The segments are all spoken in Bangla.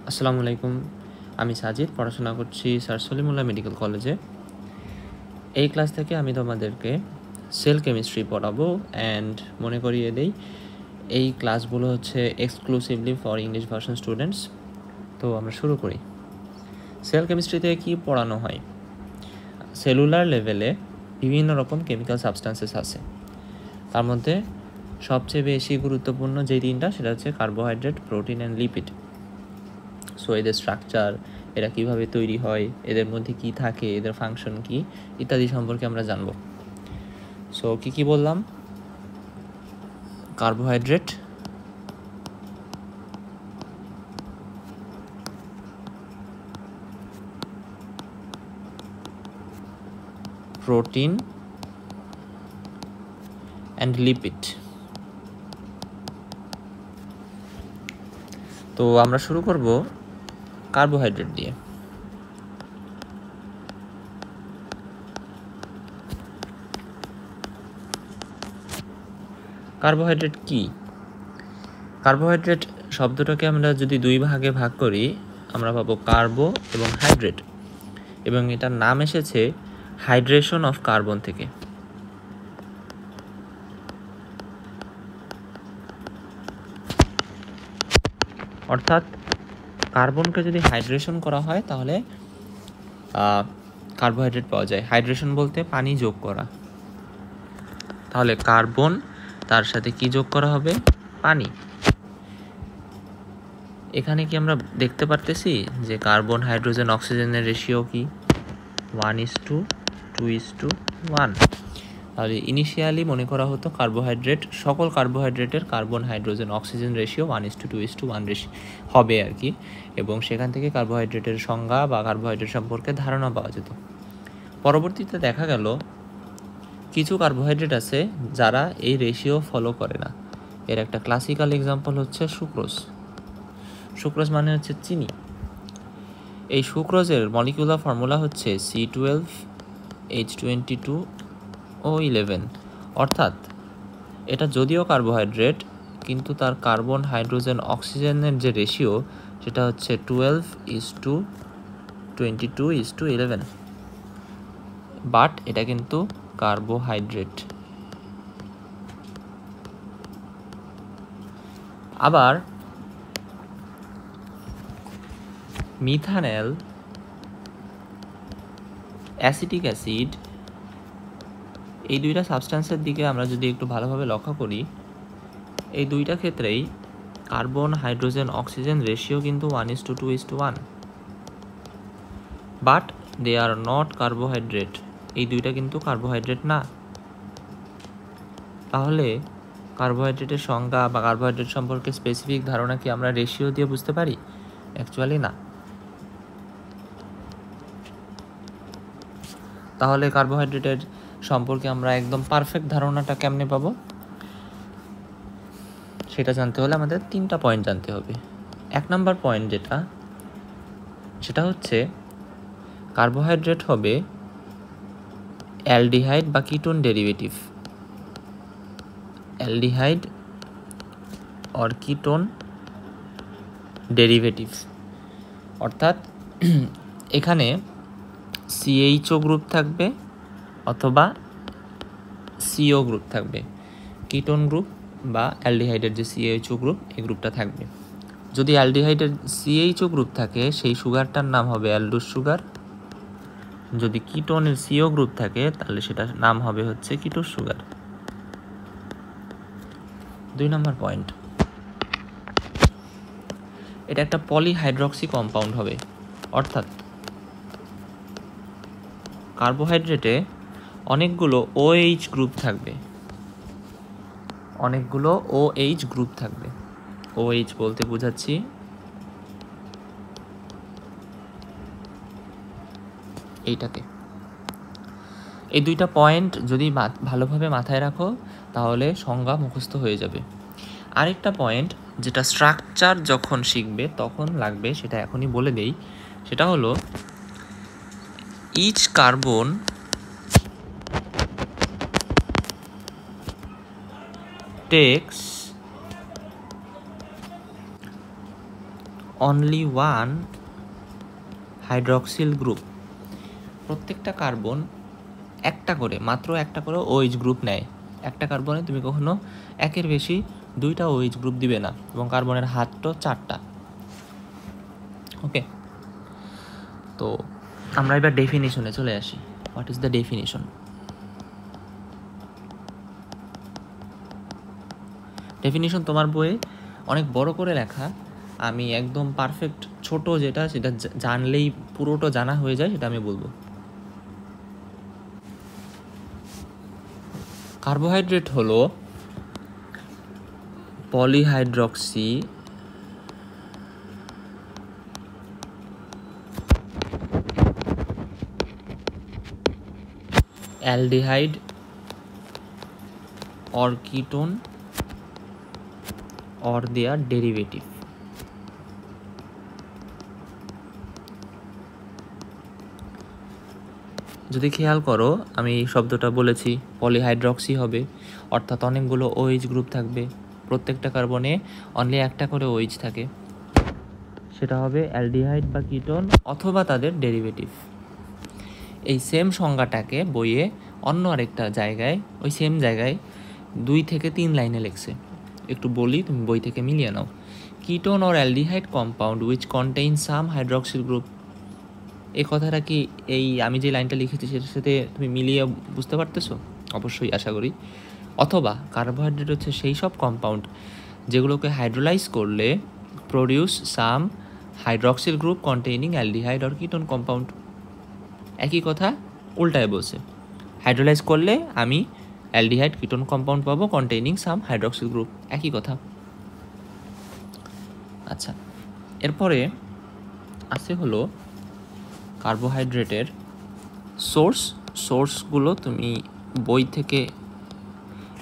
আসসালামু আলাইকুম। আমি সাজিদ, পড়াশোনা করছি স্যার সলিমুল্লাহ মেডিকেল কলেজে। এই ক্লাস থেকে আমি তোমাদেরকে সেল কেমিস্ট্রি পড়াবো অ্যান্ড মনে করিয়ে দেই এই ক্লাসগুলো হচ্ছে exclusively for English version students. তো আমরা শুরু করি। সেল কেমিস্ট্রিতে কি পড়ানো হয়? সেলুলার লেভেলে বিভিন্ন রকম কেমিক্যাল সাবস্ট্যান্সেস আছে। তার মধ্যে সবচেয়ে বেশি গুরুত্বপূর্ণ যে তিনটা, সেটা হচ্ছে carbohydrate, protein and lipid. So এদের স্ট্রাকচার, এরা কিভাবে তৈরি হয়, এদের মধ্যে কি থাকে, এদের ফাংশন কি ইত্যাদি সম্পর্কে আমরা জানব। সো কি বললাম? Carbohydrate, protein and lipid. তো আমরা শুরু করব কার্বোহাইড্রেট দিয়ে। কার্বোহাইড্রেট কি? কার্বোহাইড্রেট শব্দটাকে আমরা যদি দুই ভাগে ভাগ করি, আমরা পাবো কার্বো এবং হাইড্রেট, এবং এটার নাম এসেছে হাইড্রেশন অফ কার্বন থেকে। অর্থাৎ কার্বনকে যদি হাইড্রেশন করা হয় তাহলে কার্বোহাইড্রেট পাওয়া যায়। হাইড্রেশন বলতে পানি যোগ করা। তাহলে কার্বন, তার সাথে কি যোগ করা হবে? পানি। এখানে কি আমরা দেখতে পারতেছি যে কার্বন, হাইড্রোজেন, অক্সিজেনের রেশিও কি? 1:2:1। তাহলে ইনিশিয়ালি মনে করা হতো কার্বোহাইড্রেট, সকল কার্বোহাইড্রেটের কার্বন, হাইড্রোজেন, অক্সিজেন রেশিও 1:2:1 হবে আর কি, এবং সেখান থেকে কার্বোহাইড্রেটের সংজ্ঞা বা কার্বোহাইড্রেট সম্পর্কে ধারণা পাওয়া যেত। পরবর্তীতে দেখা গেল কিছু কার্বোহাইড্রেট আছে যারা এই রেশিও ফলো করে না। এর একটা ক্লাসিক্যাল এক্সাম্পল হচ্ছে সুক্রোজ। সুক্রোজ মানে হচ্ছে চিনি। এই সুক্রোজের মলিকুলার ফর্মুলা হচ্ছে C12H22O11। অর্থাৎ এটা যদিও কার্বোহাইড্রেট, কিন্তু তার কার্বন, হাইড্রোজেন, অক্সিজেনের যে রেশিও সেটা হচ্ছে 12:22:11। বাট এটা কিন্তু কার্বোহাইড্রেট। আবার মিথানল, অ্যাসিটিক অ্যাসিড, এই দুইটা সাবস্ট্যান্সের দিকে আমরা যদি একটু ভালোভাবে লক্ষ্য করি, এই দুইটা ক্ষেত্রেই কার্বন, হাইড্রোজেন, অক্সিজেন রেশিও কিন্তু 1:2:1। But they are not carbohydrate. এই দুইটা কিন্তু কার্বোহাইড্রেট না। তাহলে কার্বোহাইড্রেটের সংজ্ঞা বা কার্বোহাইড্রেট সম্পর্কে স্পেসিফিক ধারণা কি আমরা রেশিও দিয়ে বুঝতে পারি? অ্যাকচুয়ালি না। তাহলে কার্বোহাইড্রেটের সম্পর্কে আমরা একদম পারফেক্ট ধারণাটা কেমনে পাবো? সেটা জানতে হলে আমাদের 3টা পয়েন্ট জানতে হবে। 1 নম্বর পয়েন্ট সেটা হচ্ছে কার্বোহাইড্রেট হবে অ্যালডিহাইড বা ketone derivative. Aldehyde or ketone derivative. অর্থাৎ এখানে CHO গ্রুপ থাকবে অথবা CO গ্রুপ থাকবে। কিটোন গ্রুপ বা অ্যালডিহাইডের যে CHO গ্রুপ, এই গ্রুপটা থাকবে। যদি অ্যালডিহাইডের CHO গ্রুপ থাকে, সেই সুগারটার নাম হবে অ্যালডোস সুগার। যদি কিটোনের CO গ্রুপ থাকে, তাহলে সেটার নাম হবে হচ্ছে কিটোস সুগার। 2 নম্বর পয়েন্ট, এটা একটা পলিহাইড্রক্সি কম্পাউন্ড হবে। অর্থাৎ কার্বোহাইড্রেটে অনেকগুলো OH গ্রুপ থাকবে। অনেকগুলো OH গ্রুপ থাকবে। OH বলতে বোঝাচ্ছি এইটাকে। এই দুইটা পয়েন্ট যদি ভালোভাবে মাথায় রাখো, তাহলে সংজ্ঞা মুখস্থ হয়ে যাবে। আরেকটা পয়েন্ট যেটা স্ট্রাকচার যখন শিখবে তখন লাগবে, সেটা এখনই বলে দেই। সেটা হলো each carbon takes only one hydroxyl group, প্রত্যেকটা কার্বন একটা করে, মাত্র একটা করে OH গ্রুপ নেয়। একটা কার্বনে তুমি কখনো একের বেশি 2টা OH গ্রুপ দিবে না, এবং কার্বনের হাতটা 4টা। ওকে, তো আমরা এবার ডেফিনিশনে চলে আসি। What is the definition? Definition তোমার বইয়ে অনেক বড় করে লেখা, আমি একদম পারফেক্ট ছোট যেটা, সেটা জানলেই পুরোটা জানা হয়ে যায়, সেটা আমি বলবো। কার্বোহাইড্রেট হলো polyhydroxy aldehyde or ketone or their derivative। যদি খেয়াল করো, আমি এই শব্দটা বলেছি, পলিহাইড্রক্সি হবে, অর্থাৎ অনেকগুলো OH গ্রুপ থাকবে, প্রত্যেকটা কার্বনে অনলি একটা করে OH থাকে, সেটা হবে অ্যালডিহাইড বা কিটোন অথবা তাদের ডেরিভেটিভ। এই সেম সংজ্ঞাটাকে বইয়ে অন্য আরেকটা জায়গায়, ওই সেম জায়গায় 2 থেকে 3 লাইনে লিখছে, একটু বলি, তুমি বই থেকে মিলিয়ে নাও। Ketone or aldehyde compound which contain some hydroxyl group. এই কথাটা কি এই আমি যে লাইনটা লিখেছি সেটার সাথে তুমি মিলিয়ে বুঝতে পারতেছো? অবশ্যই, আশা করি। অথবা কার্বোহাইড্রেট হচ্ছে সেই সব কম্পাউন্ড যেগুলোকে হাইড্রোলাইজ করলে produce some hydroxyl group containing aldehyde or ketone compound. একই কথা উল্টায় বলছে, হাইড্রোলাইজ করলে আমি অ্যালডিহাইড কিটোন কম্পাউন্ড পাবো কন্টেইনিং সাম হাইড্রক্সিল গ্রুপ, একই কথা। আচ্ছা, এরপরে আছে হলো কার্বোহাইড্রেটের সোর্সগুলো তুমি বই থেকে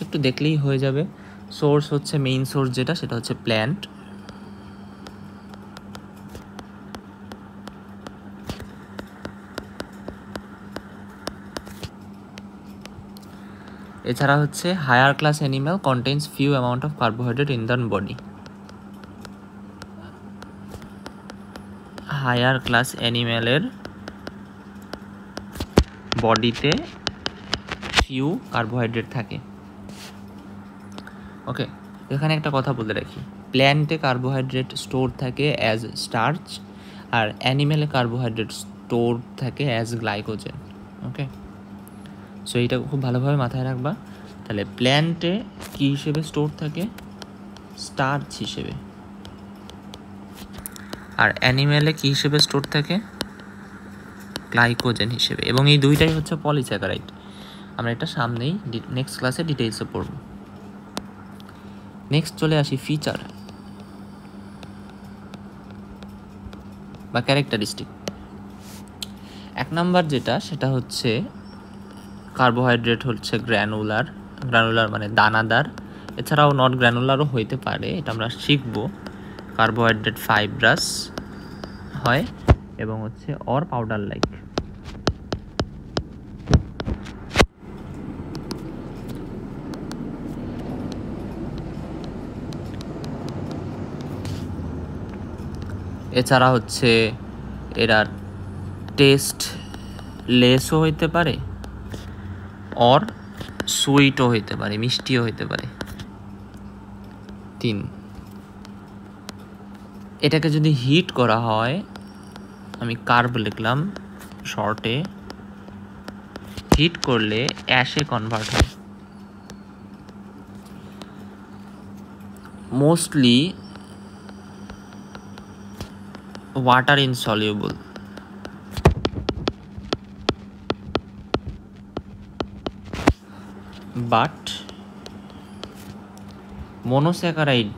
একটু দেখলেই হয়ে যাবে। সোর্স হচ্ছে মেইন সোর্স যেটা, সেটা হচ্ছে প্ল্যান্ট। এছাড়া হচ্ছে higher class animal contains few amount of carbohydrate in the body. Higher class অ্যানিম্যালের বডিতে ফিউ কার্বোহাইড্রেট থাকে। ওকে, এখানে একটা কথা বলে রাখি, প্ল্যান্টে কার্বোহাইড্রেট স্টোর থাকে অ্যাজ স্টার্চ, আর অ্যানিম্যালে কার্বোহাইড্রেট স্টোর থাকে অ্যাজ গ্লাইকোজেন। ওকে, সো এইটা খুব ভালোভাবে মাথায় রাখবা। তাহলে প্ল্যান্টে কী হিসেবে স্টোর থাকে? স্টার্চ হিসেবে। আর অ্যানিম্যালে কী হিসেবে স্টোর থাকে? গ্লাইকোজেন হিসেবে। এবং এই দুইটাই হচ্ছে পলিস্যাকারাইড। আমরা এটা সামনেই নেক্সট ক্লাসে ডিটেইলসে পড়ব। নেক্সট চলে আসি ফিচার বা ক্যারেক্টারিস্টিক। 1 নাম্বার যেটা, সেটা হচ্ছে কার্বোহাইড্রেট হচ্ছে গ্র্যানুলার মানে দানাদার। এছাড়াও নট গ্র্যানুলারও হইতে পারে, এটা আমরা শিখব। কার্বোহাইড্রেট ফাইব্রাস হয় এবং হচ্ছে অর পাউডার লাইক। এছাড়া হচ্ছে এরা টেস্ট লেসও হইতে পারে, অর সুইটও হইতে পারে, মিষ্টিও হইতে পারে। 3, এটাকে যদি হিট করা হয়, আমি কার্ব লিখলাম শর্টে, হিট করলে অ্যাশে কনভার্ট হয়। Mostly water insoluble. But monosaccharide,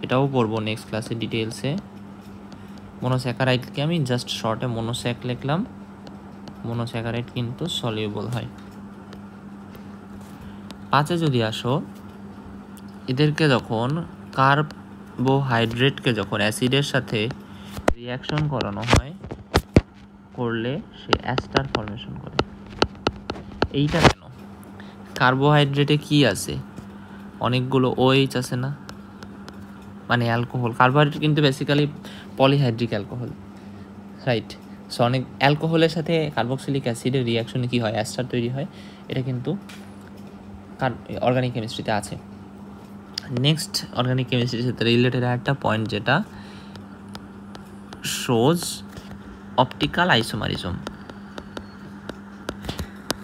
এটাও পড়বো নেক্সট ক্লাসে ডিটেলসে। মনোস্যাকারাইডকে আমি জাস্ট শর্টে মনোস্যাক লিখলাম। মনোস্যাকারাইড কিন্তু সলিউবল হয়। 5 যদি আসো, এদেরকে যখন কার্বোহাইড্রেটকে যখন অ্যাসিডের সাথে রিয়াকশন করানো হয়, করলে সে অ্যাস্টার ফর্মেশন করে। এইটা কেন? কার্বোহাইড্রেটে কি আছে? অনেকগুলো OH আছে না? মানে অ্যালকোহল। কার্বোহাইড্রেট কিন্তু basically polyhydric alcohol, right? So অনেক অ্যালকোহলের সাথে কার্বক্সিলিক অ্যাসিডের রিয়াকশনে কী হয়, অ্যাস্টার তৈরি হয়। এটা কিন্তু অর্গানিক কেমিস্ট্রিতে আছে। নেক্সট অর্গানিক কেমিস্ট্রির সাথে রিলেটেড একটা পয়েন্ট যেটা শোজ অপটিক্যাল আইসোমারিজম।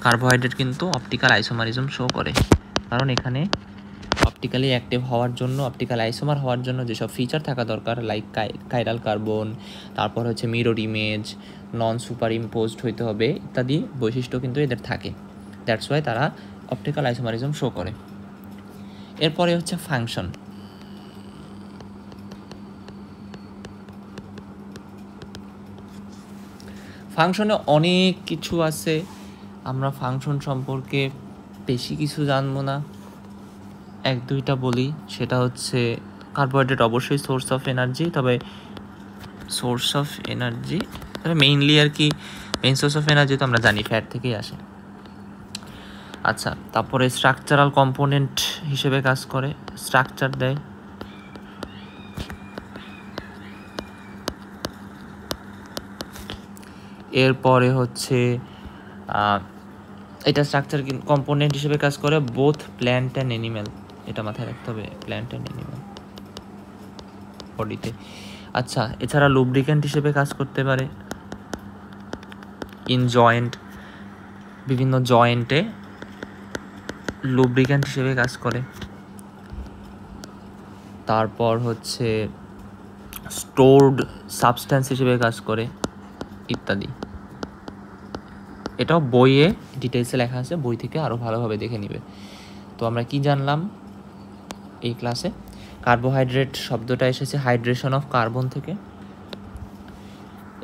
কার্বোহাইড্রেট কিন্তু অপটিক্যাল আইসোমারিজম শো করে, কারণ এখানে অপটিক্যালি অ্যাক্টিভ হওয়ার জন্য, অপটিক্যাল আইসোমার হওয়ার জন্য যেসব ফিচার থাকা দরকার, লাইক কাইরাল কার্বন, তারপর হচ্ছে mirror image, non super imposed হইতে হবে ইত্যাদি বৈশিষ্ট্য কিন্তু এদের থাকে। দ্যাটস ওয়াই তারা অপটিক্যাল আইসোমারিজম শো করে। এরপরে হচ্ছে ফাংশন। ফাংশনে অনেক কিছু আছে, আমরা ফাংশন সম্পর্কে বেশি কিছু জানবো না, এক দুইটা বলি। সেটা হচ্ছে কার্বোহাইড্রেট অবশ্যই সোর্স অফ এনার্জি, তবে মেইনলি আর কি মেইন সোর্স অফ এনার্জি তো আমরা জানি ফ্যাট থেকেই আসে। আচ্ছা, তারপরে স্ট্রাকচারাল কম্পোনেন্ট হিসেবে কাজ করে, স্ট্রাকচার দেয়। এরপরে হচ্ছে এটা স্ট্রাকচার কম্পোনেন্ট হিসেবে কাজ করে বোথ প্ল্যান্ট অ্যান্ড অ্যানিম্যাল, এটা মাথায় রাখতে হবে, প্ল্যান্ট অ্যান্ড অ্যানিম্যাল বডিতে। আচ্ছা, এছাড়া লুব্রিক্যান্ট হিসেবে কাজ করতে পারে ইন জয়েন্ট, বিভিন্ন জয়েন্টে লুব্রিক্যান্ট হিসেবে কাজ করে। তারপর হচ্ছে স্টোরড সাবস্ট্যান্স হিসেবে কাজ করে ইত্যাদি। এটাও বইয়ে ডিটেলসে লেখা আছে, বই থেকে আরও ভালোভাবে দেখে নিবে। তো আমরা কি জানলাম এই ক্লাসে? কার্বোহাইড্রেট শব্দটা এসেছে হাইড্রেশন অফ কার্বন থেকে।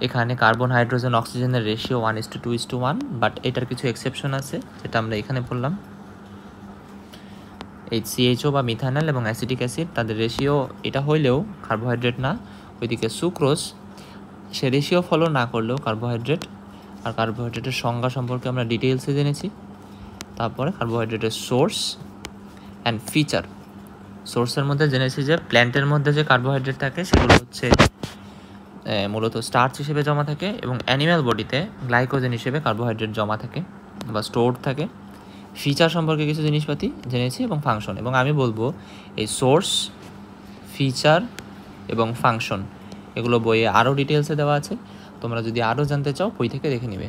এখানে কার্বন, হাইড্রোজেন, অক্সিজেনের রেশিও 1:2:1, বাট এটার কিছু এক্সেপশন আছে যেটা আমরা এখানে বললাম। HCHO বা মিথানল এবং অ্যাসিটিক অ্যাসিড, তাদের রেশিও এটা হইলেও কার্বোহাইড্রেট না। ওইদিকে সুক্রোজ, সে রেশিও ফলো না করলেও কার্বোহাইড্রেট। আর কার্বোহাইড্রেটের সংজ্ঞা সম্পর্কে আমরা ডিটেলসে জেনেছি। তারপরে কার্বোহাইড্রেটের সোর্স অ্যান্ড ফিচার। সোর্সের মধ্যে জেনেছি যে প্ল্যান্টের মধ্যে যে কার্বোহাইড্রেট থাকে সেগুলো হচ্ছে মূলত স্টার্চ হিসেবে জমা থাকে, এবং অ্যানিম্যাল বডিতে গ্লাইকোজেন হিসেবে কার্বোহাইড্রেট জমা থাকে বা স্টোরড থাকে। ফিচার সম্পর্কে কিছু জিনিসপাতি জেনেছি এবং ফাংশন, এবং আমি বলবো এই সোর্স, ফিচার এবং ফাংশন এগুলো বইয়ে আরও ডিটেলসে দেওয়া আছে। তোমরা যদি আরও জানতে চাও বই থেকে দেখে নিবে।